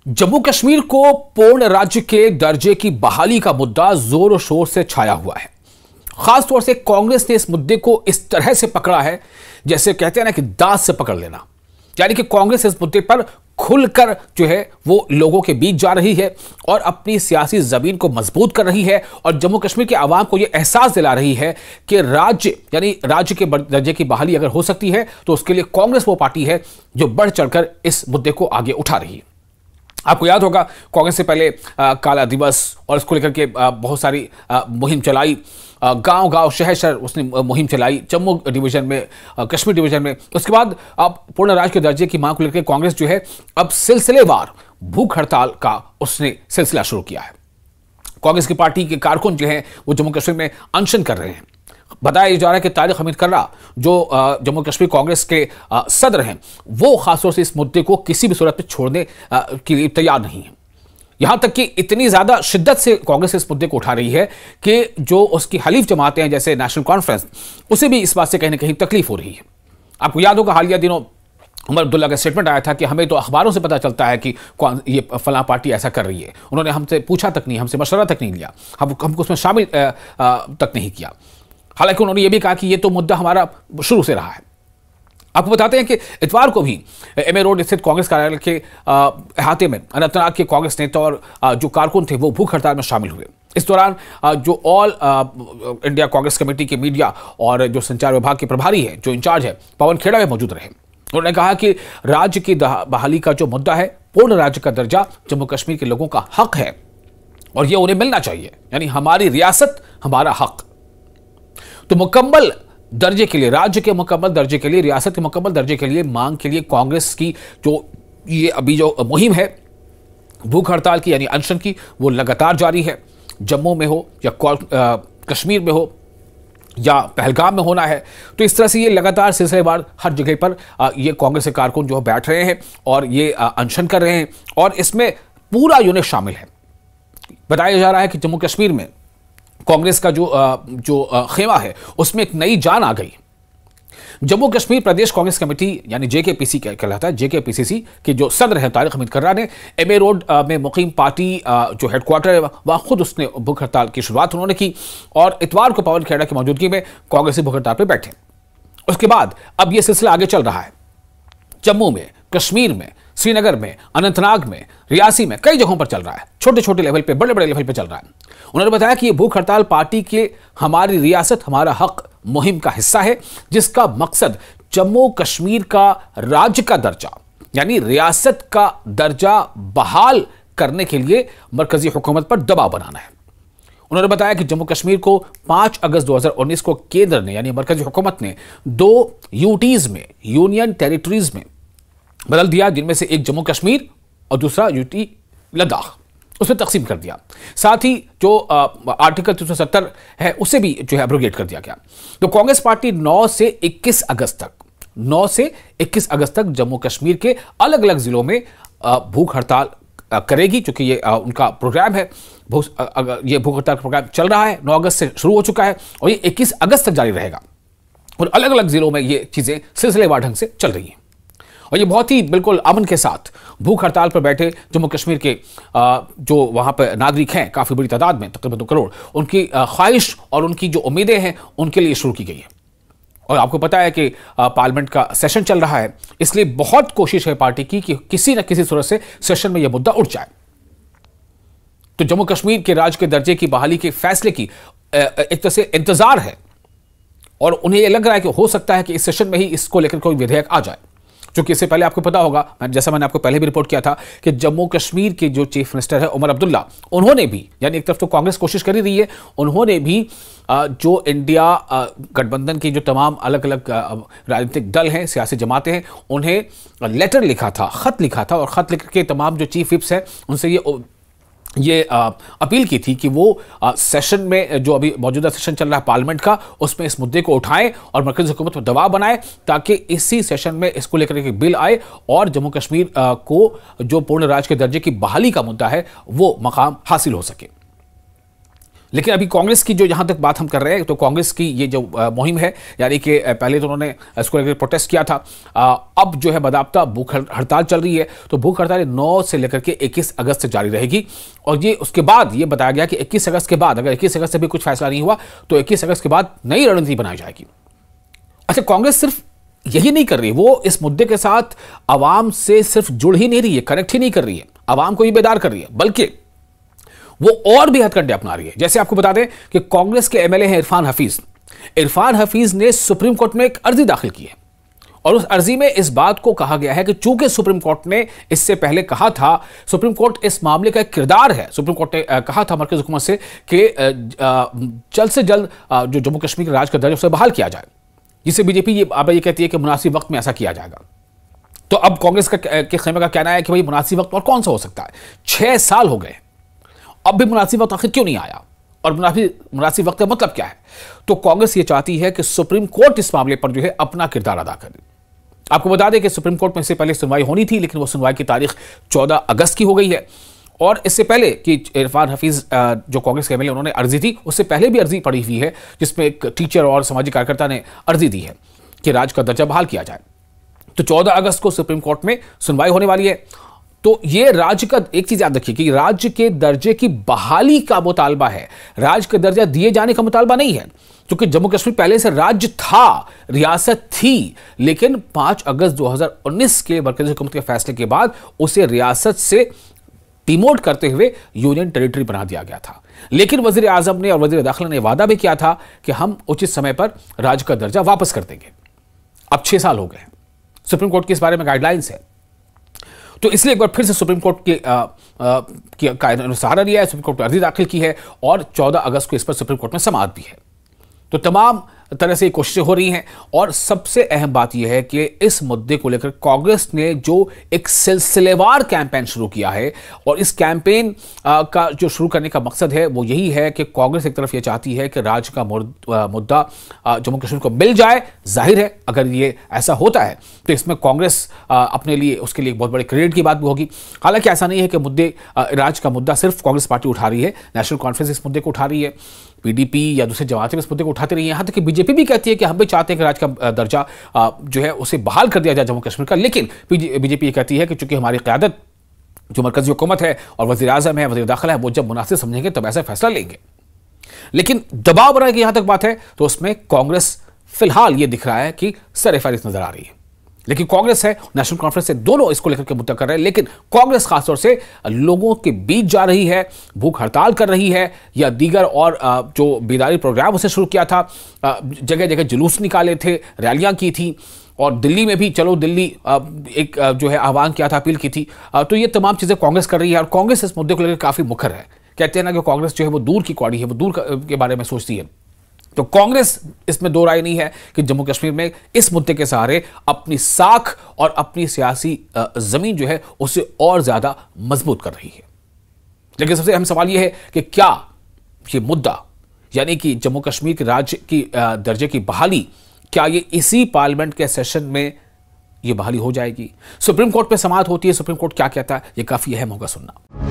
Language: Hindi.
जम्मू कश्मीर को पूर्ण राज्य के दर्जे की बहाली का मुद्दा जोर शोर से छाया हुआ है। खासतौर से कांग्रेस ने इस मुद्दे को इस तरह से पकड़ा है जैसे कहते हैं ना कि दांत से पकड़ लेना, यानी कि कांग्रेस इस मुद्दे पर खुलकर जो है वो लोगों के बीच जा रही है और अपनी सियासी जमीन को मजबूत कर रही है और जम्मू कश्मीर के आवाम को यह एहसास दिला रही है कि राज्य के दर्जे की बहाली अगर हो सकती है तो उसके लिए कांग्रेस वो पार्टी है जो बढ़ चढ़कर इस मुद्दे को आगे उठा रही है। आपको याद होगा कांग्रेस से पहले काला दिवस और इसको लेकर के बहुत सारी मुहिम चलाई, गांव गांव शहर शहर उसने मुहिम चलाई जम्मू डिवीजन में, कश्मीर डिवीजन में। उसके बाद अब पूर्ण राज्य के दर्जे की मांग को लेकर कांग्रेस जो है अब सिलसिलेवार भूख हड़ताल का उसने सिलसिला शुरू किया है। कांग्रेस की पार्टी के कारकुन जो हैं वो जम्मू कश्मीर में अनशन कर रहे हैं। बताया जा रहा है कि तारिक हमीद कर्रा जो जम्मू कश्मीर कांग्रेस के सदर हैं वो खासतौर से इस मुद्दे को किसी भी सूरत में छोड़ने के लिए तैयार नहीं है। यहां तक कि इतनी ज्यादा शिद्दत से कांग्रेस इस मुद्दे को उठा रही है कि जो उसकी हलीफ जमातें हैं जैसे नेशनल कॉन्फ्रेंस, उसे भी इस बात से कहीं ना कहीं तकलीफ हो रही है। आपको याद होगा हालिया दिनों उमर अब्दुल्ला का स्टेटमेंट आया था कि हमें तो अखबारों से पता चलता है कि ये फलां पार्टी ऐसा कर रही है, उन्होंने हमसे पूछा तक नहीं, हमसे मशवरा तक नहीं लिया, हमको उसमें शामिल तक नहीं किया। हालांकि उन्होंने ये भी कहा कि ये तो मुद्दा हमारा शुरू से रहा है। आपको बताते हैं कि इतवार को भी एमए रोड स्थित कांग्रेस कार्यालय के अहाते में अनंतनाग के कांग्रेस नेता और जो कारकुन थे वो भूख हड़ताल में शामिल हुए। इस दौरान जो ऑल इंडिया कांग्रेस कमेटी के मीडिया और जो संचार विभाग के प्रभारी है, जो इंचार्ज है, पवन खेड़ा में मौजूद रहे। उन्होंने कहा कि राज्य की बहाली का जो मुद्दा है, पूर्ण राज्य का दर्जा जम्मू कश्मीर के लोगों का हक है और यह उन्हें मिलना चाहिए, यानी हमारी रियासत हमारा हक। तो मुकम्मल दर्जे के लिए, राज्य के मुकम्मल दर्जे के लिए, रियासत के मुकम्मल दर्जे के लिए मांग के लिए कांग्रेस की जो ये अभी जो मुहिम है भूख हड़ताल की यानी अनशन की, वो लगातार जारी है। जम्मू में हो या कश्मीर में हो या पहलगाम में होना है, तो इस तरह से ये लगातार सिलसिलेवार हर जगह पर ये कांग्रेस के कारकुन जो बैठ रहे हैं और ये अनशन कर रहे हैं और इसमें पूरा यूनिट शामिल है। बताया जा रहा है कि जम्मू कश्मीर में कांग्रेस का जो खेमा है उसमें एक नई जान आ गई। जम्मू कश्मीर प्रदेश कांग्रेस कमेटी यानी जेकेपीसी कहलाता है, जेकेपीसीसी के जो सदर हैं तारिक हमीद कर्रा ने एमए रोड में मुकीम पार्टी जो हेडक्वार्टर है वहां खुद उसने भूख हड़ताल की शुरुआत उन्होंने की और इतवार को पवन खेड़ा की मौजूदगी में कांग्रेसी भूख हड़ताल पर बैठे। उसके बाद अब यह सिलसिला आगे चल रहा है। जम्मू में, कश्मीर में, श्रीनगर में, अनंतनाग में, रियासी में, कई जगहों पर चल रहा है, छोटे छोटे लेवल पे, बड़े बड़े लेवल पे चल रहा है। उन्होंने बताया कि यह भूख हड़ताल पार्टी के हमारी रियासत हमारा हक मुहिम का हिस्सा है, जिसका मकसद जम्मू कश्मीर का राज्य का दर्जा यानी रियासत का दर्जा बहाल करने के लिए मरकजी हुकूमत पर दबाव बनाना है। उन्होंने बताया कि जम्मू कश्मीर को 5 अगस्त 2019 को केंद्र ने यानी मरकजी हुकूमत ने 2 यूटीज में, यूनियन टेरिटरीज में बदल दिया, जिनमें से एक जम्मू कश्मीर और दूसरा यूटी लद्दाख, उसमें तकसीम कर दिया। साथ ही जो आर्टिकल 370 है उसे भी जो है एब्रोगेट कर दिया गया। तो कांग्रेस पार्टी 9 से 21 अगस्त तक जम्मू कश्मीर के अलग अलग जिलों में भूख हड़ताल करेगी, क्योंकि ये उनका प्रोग्राम है। ये भूख हड़ताल प्रोग्राम चल रहा है, 9 अगस्त से शुरू हो चुका है और ये 21 अगस्त तक जारी रहेगा और अलग अलग जिलों में ये चीजें सिलसिलेवार ढंग से चल रही हैं। और ये बहुत ही बिल्कुल अमन के साथ भूख हड़ताल पर बैठे जम्मू कश्मीर के जो वहाँ पर नागरिक हैं काफ़ी बड़ी तादाद में, तकरीबन 2 करोड़, उनकी ख्वाहिश और उनकी जो उम्मीदें हैं उनके लिए शुरू की गई है। और आपको पता है कि पार्लियामेंट का सेशन चल रहा है, इसलिए बहुत कोशिश है पार्टी की कि किसी न किसी सूरत से सेशन में यह मुद्दा उठ जाए। तो जम्मू कश्मीर के राज्य के दर्जे की बहाली के फैसले की एक तरह से इंतजार है और उन्हें यह लग रहा है कि हो सकता है कि इस सेशन में ही इसको लेकर कोई विधेयक आ जाए। क्योंकि इससे पहले आपको पता होगा, जैसा मैंने आपको पहले भी रिपोर्ट किया था कि जम्मू कश्मीर के जो चीफ मिनिस्टर है उमर अब्दुल्ला, उन्होंने भी, यानी एक तरफ तो कांग्रेस कोशिश कर ही रही है, उन्होंने भी जो इंडिया गठबंधन की जो तमाम अलग अलग राजनीतिक दल हैं, सियासी जमातें हैं, उन्हें लेटर लिखा था, खत लिखा था और खत लिख के तमाम जो चीफ विप्स हैं उनसे ये अपील की थी कि वो सेशन में, जो अभी मौजूदा सेशन चल रहा है पार्लियामेंट का, उसमें इस मुद्दे को उठाएं और मरकज़ी हुकूमत पर दबाव बनाएं ताकि इसी सेशन में इसको लेकर के बिल आए और जम्मू कश्मीर को जो पूर्ण राज्य के दर्जे की बहाली का मुद्दा है वो मकाम हासिल हो सके। लेकिन अभी कांग्रेस की जो जहां तक बात हम कर रहे हैं, तो कांग्रेस की ये जो मुहिम है, यानी कि पहले तो उन्होंने इसको लेकर प्रोटेस्ट किया था, अब जो है बदाबता भूख हड़ताल चल रही है। तो भूख हड़ताल 9 से लेकर के 21 अगस्त तक जारी रहेगी। और ये उसके बाद ये बताया गया कि 21 अगस्त के बाद, अगर 21 अगस्त से भी कुछ फैसला नहीं हुआ तो 21 अगस्त के बाद नई रणनीति बनाई जाएगी। अच्छा, कांग्रेस सिर्फ यही नहीं कर रही, वो इस मुद्दे के साथ आवाम से सिर्फ जुड़ ही नहीं रही है, कनेक्ट ही नहीं कर रही है, आवाम को ही बेदार कर रही है, बल्कि वो और भी हथकंडे अपना रही है। जैसे आपको बता दें कि कांग्रेस के एमएलए हैं इरफान हफीज। इरफान हफीज ने सुप्रीम कोर्ट में एक अर्जी दाखिल की है और उस अर्जी में इस बात को कहा गया है कि चूंकि सुप्रीम कोर्ट ने इससे पहले कहा था, सुप्रीम कोर्ट इस मामले का एक किरदार है, सुप्रीम कोर्ट ने कहा था मरकज़ हुकूमत से कि जल्द से जल्द जो जम्मू कश्मीर के राज का दर्जा उसे बहाल किया जाए, जिसे बीजेपी ये कहती है कि मुनासिब वक्त में ऐसा किया जाएगा। तो अब कांग्रेस के खेमे का कहना है कि भाई मुनासिब वक्त और कौन सा हो सकता है, 6 साल हो गए, अब भी मुनासिब वक्त आखिर क्यों नहीं आया, और मुनासिब वक्त का मतलब क्या है। तो कांग्रेस ये चाहती है कि सुप्रीम कोर्ट इस मामले पर जो है अपना किरदार अदा करे। आपको बता दें कि सुप्रीम कोर्ट में इससे पहले सुनवाई होनी थी, लेकिन वो सुनवाई की तारीख 14 अगस्त की हो गई है। और इससे पहले कि इरफान हफीज जो कांग्रेस के एमएलए उन्होंने अर्जी थी, उससे पहले भी अर्जी पड़ी हुई है जिसमें एक टीचर और सामाजिक कार्यकर्ता ने अर्जी दी है कि राज का दर्जा बहाल किया जाए। तो 14 अगस्त को सुप्रीम कोर्ट में सुनवाई होने वाली है। तो ये राज्य का, एक चीज याद रखिए कि राज्य के दर्जे की बहाली का मुतालबा है, राज्य का दर्जा दिए जाने का मुतालबा नहीं है, क्योंकि जम्मू कश्मीर पहले से राज्य था, रियासत थी, लेकिन 5 अगस्त 2019 के मरकज़ी हुकूमत के फैसले के बाद उसे रियासत से डिमोट करते हुए यूनियन टेरिटरी बना दिया गया था। लेकिन वजीर आजम ने और वजीर दाखिला ने वादा भी किया था कि हम उचित समय पर राज्य का दर्जा वापस कर देंगे। अब 6 साल हो गए, सुप्रीम कोर्ट की इस बारे में गाइडलाइंस है, तो इसलिए एक बार फिर से सुप्रीम कोर्ट का सहारा लिया है, सुप्रीम कोर्ट में अर्जी दाखिल की है और 14 अगस्त को इस पर सुप्रीम कोर्ट में समाअत भी है। तो तमाम तरह से कोशिशें हो रही हैं और सबसे अहम बात यह है कि इस मुद्दे को लेकर कांग्रेस ने जो एक सिलसिलेवार कैंपेन शुरू किया है, और इस कैंपेन का जो शुरू करने का मकसद है वो यही है कि कांग्रेस एक तरफ ये चाहती है कि राज्य का मुद्दा जम्मू कश्मीर को मिल जाए। जाहिर है अगर ये ऐसा होता है तो इसमें कांग्रेस अपने लिए, उसके लिए एक बहुत बड़े क्रेडिट की बात भी होगी। हालांकि ऐसा नहीं है कि राज्य का मुद्दा सिर्फ कांग्रेस पार्टी उठा रही है, नेशनल कॉन्फ्रेंस इस मुद्दे को उठा रही है, पीडीपी या दूसरे जमातें इस मुद्दे को उठाते रही हैं, यहां तक कि बीजेपी भी कहती है कि हम भी चाहते हैं कि राज्य का दर्जा जो है उसे बहाल कर दिया जाए जम्मू कश्मीर का। लेकिन बीजेपी ये कहती है कि चूंकि हमारी क़यादत जो मरकज़ी हुकूमत है और वज़ीर आज़म है, वज़ीर दाखिला है, वो जब मुनासिब समझेंगे तब ऐसा फैसला लेंगे। लेकिन दबाव बनाने की यहां तक बात है तो उसमें कांग्रेस फिलहाल ये दिख रहा है कि सर-ए-फ़हरिस्त नजर आ रही है। लेकिन कांग्रेस है, नेशनल कॉन्फ्रेंस से, दोनों इसको लेकर के मुद्दा कर रहे हैं। लेकिन कांग्रेस खासतौर से लोगों के बीच जा रही है, भूख हड़ताल कर रही है या दीगर और जो बेदारी प्रोग्राम उसे शुरू किया था, जगह जगह जुलूस निकाले थे, रैलियां की थी, और दिल्ली में भी चलो दिल्ली एक जो है आह्वान किया था, अपील की थी। तो ये तमाम चीज़ें कांग्रेस कर रही है और कांग्रेस इस मुद्दे को लेकर काफ़ी मुखर है। कहते हैं ना कि कांग्रेस जो है वो दूर की कौड़ी है, वो दूर के बारे में सोचती है। तो कांग्रेस इसमें दो राय नहीं है कि जम्मू कश्मीर में इस मुद्दे के सहारे अपनी साख और अपनी सियासी जमीन जो है उसे और ज्यादा मजबूत कर रही है। लेकिन सबसे अहम सवाल यह है कि क्या ये मुद्दा, यानी कि जम्मू कश्मीर के राज्य की दर्जे की बहाली, क्या ये इसी पार्लियामेंट के सेशन में ये बहाली हो जाएगी? सुप्रीम कोर्ट पे समाअत होती है, सुप्रीम कोर्ट क्या कहता है, ये काफी अहम होगा सुनना।